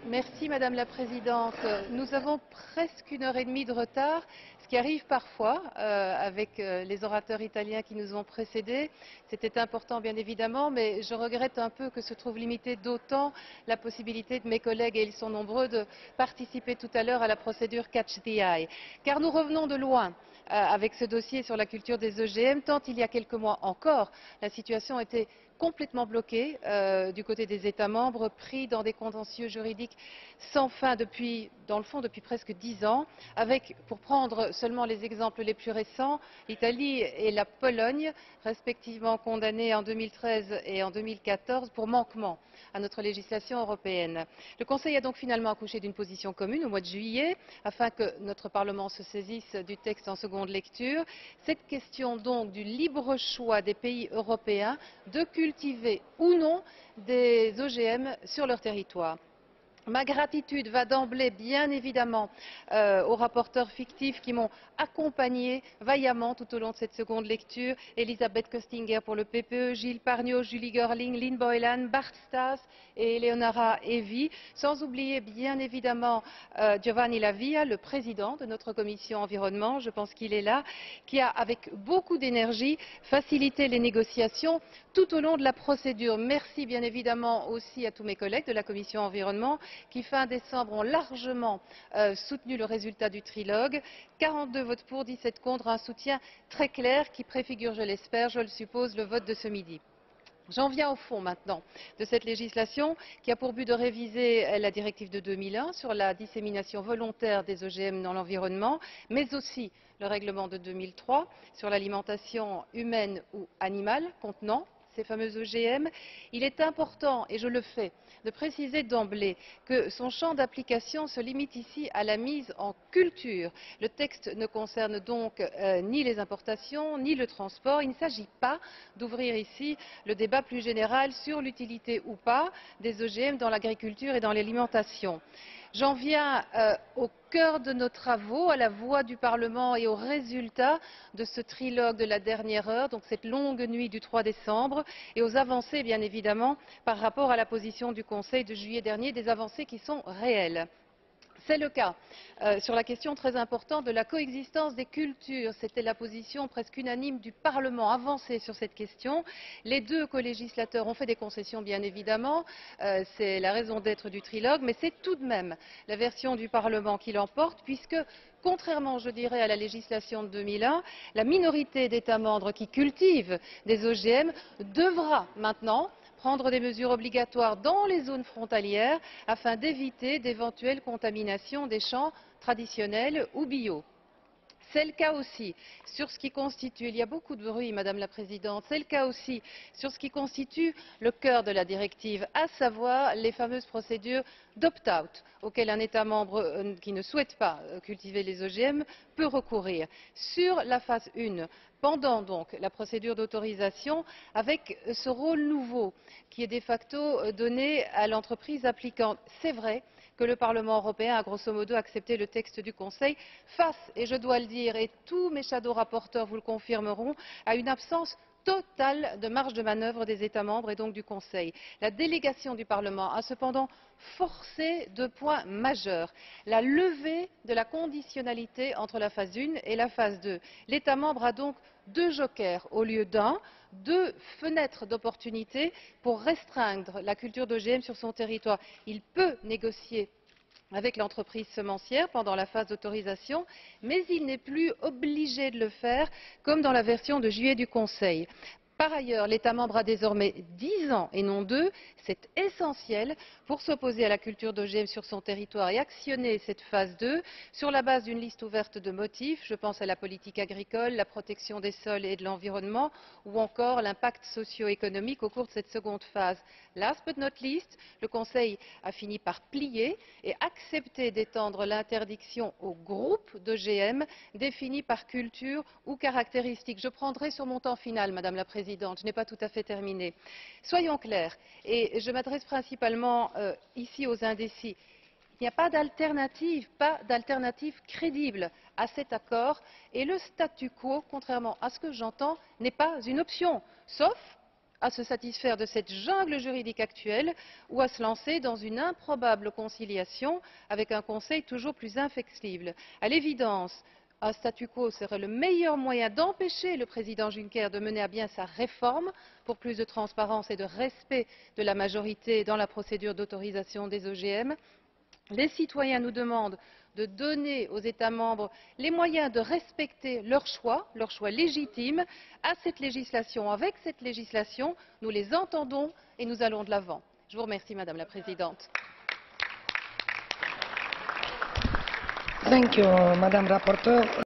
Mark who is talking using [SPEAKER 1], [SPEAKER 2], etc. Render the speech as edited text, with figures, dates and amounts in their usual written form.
[SPEAKER 1] Merci Madame la Présidente. Nous avons presque une heure et demie de retard, ce qui arrive parfois avec les orateurs italiens qui nous ont précédés. C'était important bien évidemment, mais je regrette un peu que se trouve limitée d'autant la possibilité de mes collègues, et ils sont nombreux, de participer tout à l'heure à la procédure Catch the Eye. Car nous revenons de loin avec ce dossier sur la culture des OGM, tant il y a quelques mois encore, la situation était complètement bloquée du côté des États membres, pris dans des contentieux juridiques sans fin dans le fond, depuis presque 10 ans, avec, pour prendre seulement les exemples les plus récents, l'Italie et la Pologne, respectivement condamnées en 2013 et en 2014 pour manquement à notre législation européenne. Le Conseil a donc finalement accouché d'une position commune au mois de juillet, afin que notre Parlement se saisisse du texte en seconde lecture. Cette question donc du libre choix des pays européens de cultiver ou non des OGM sur leur territoire. Ma gratitude va d'emblée, bien évidemment, aux rapporteurs fictifs qui m'ont accompagnée vaillamment tout au long de cette seconde lecture. Elisabeth Köstinger pour le PPE, Gilles Pargneaux, Julie Girling, Lynn Boylan, Bart Stas et Eleonora Evi. Sans oublier, bien évidemment, Giovanni La Via, le président de notre commission environnement, je pense qu'il est là, qui a, avec beaucoup d'énergie, facilité les négociations tout au long de la procédure. Merci bien évidemment aussi à tous mes collègues de la commission environnement qui, fin décembre, ont largement soutenu le résultat du trilogue. 42 votes pour, 17 contre, un soutien très clair qui préfigure, je l'espère, je le suppose, le vote de ce midi. J'en viens au fond maintenant de cette législation qui a pour but de réviser la directive de 2001 sur la dissémination volontaire des OGM dans l'environnement, mais aussi le règlement de 2003 sur l'alimentation humaine ou animale contenant ces fameux OGM. Il est important, et je le fais, de préciser d'emblée que son champ d'application se limite ici à la mise en culture. Le texte ne concerne donc ni les importations ni le transport. Il ne s'agit pas d'ouvrir ici le débat plus général sur l'utilité ou pas des OGM dans l'agriculture et dans l'alimentation. J'en viens au cœur de nos travaux, à la voix du Parlement et aux résultats de ce trilogue de la dernière heure, donc cette longue nuit du 3 décembre, et aux avancées, bien évidemment, par rapport à la position du Conseil de juillet dernier, des avancées qui sont réelles. C'est le cas sur la question très importante de la coexistence des cultures. C'était la position presque unanime du Parlement avancée sur cette question. Les deux colégislateurs ont fait des concessions, bien évidemment. C'est la raison d'être du trilogue, mais c'est tout de même la version du Parlement qui l'emporte, puisque, contrairement, je dirais, à la législation de 2001, la minorité d'États membres qui cultivent des OGM devra maintenant prendre des mesures obligatoires dans les zones frontalières afin d'éviter d'éventuelles contaminations des champs traditionnels ou bio. C'est le cas aussi sur ce qui constitue, il y a beaucoup de bruit Madame la Présidente, c'est le cas aussi sur ce qui constitue le cœur de la directive, à savoir les fameuses procédures d'opt-out auxquelles un État membre qui ne souhaite pas cultiver les OGM peut recourir. Sur la phase 1, pendant donc la procédure d'autorisation, avec ce rôle nouveau qui est de facto donné à l'entreprise applicante, c'est vrai que le Parlement européen a grosso modo accepté le texte du Conseil face, et je dois le dire, et tous mes shadow rapporteurs vous le confirmeront, à une absence totale de marge de manœuvre des États membres et donc du Conseil. La délégation du Parlement a cependant forcé deux points majeurs. La levée de la conditionnalité entre la phase 1 et la phase 2. L'État membre a donc deux jokers au lieu d'un, deux fenêtres d'opportunité pour restreindre la culture d'OGM sur son territoire. Il peut négocier avec l'entreprise semencière pendant la phase d'autorisation, mais il n'est plus obligé de le faire comme dans la version de juillet du Conseil. Par ailleurs, l'État membre a désormais 10 ans et non 2, c'est essentiel pour s'opposer à la culture d'OGM sur son territoire et actionner cette phase 2 sur la base d'une liste ouverte de motifs, je pense à la politique agricole, la protection des sols et de l'environnement ou encore l'impact socio-économique au cours de cette seconde phase. Last but not least, le Conseil a fini par plier et accepter d'étendre l'interdiction aux groupes d'OGM définis par culture ou caractéristiques. Je prendrai sur mon temps final, Madame la Présidente, je n'ai pas tout à fait terminé. Soyons clairs, et je m'adresse principalement ici aux indécis. Il n'y a pas d'alternative crédible à cet accord et le statu quo, contrairement à ce que j'entends, n'est pas une option, sauf à se satisfaire de cette jungle juridique actuelle ou à se lancer dans une improbable conciliation avec un Conseil toujours plus inflexible. À l'évidence, un statu quo serait le meilleur moyen d'empêcher le président Juncker de mener à bien sa réforme pour plus de transparence et de respect de la majorité dans la procédure d'autorisation des OGM. Les citoyens nous demandent de donner aux États membres les moyens de respecter leur choix légitime à cette législation. Avec cette législation, nous les entendons et nous allons de l'avant. Je vous remercie, Madame la Présidente.
[SPEAKER 2] Thank you, Madam Rapporteur.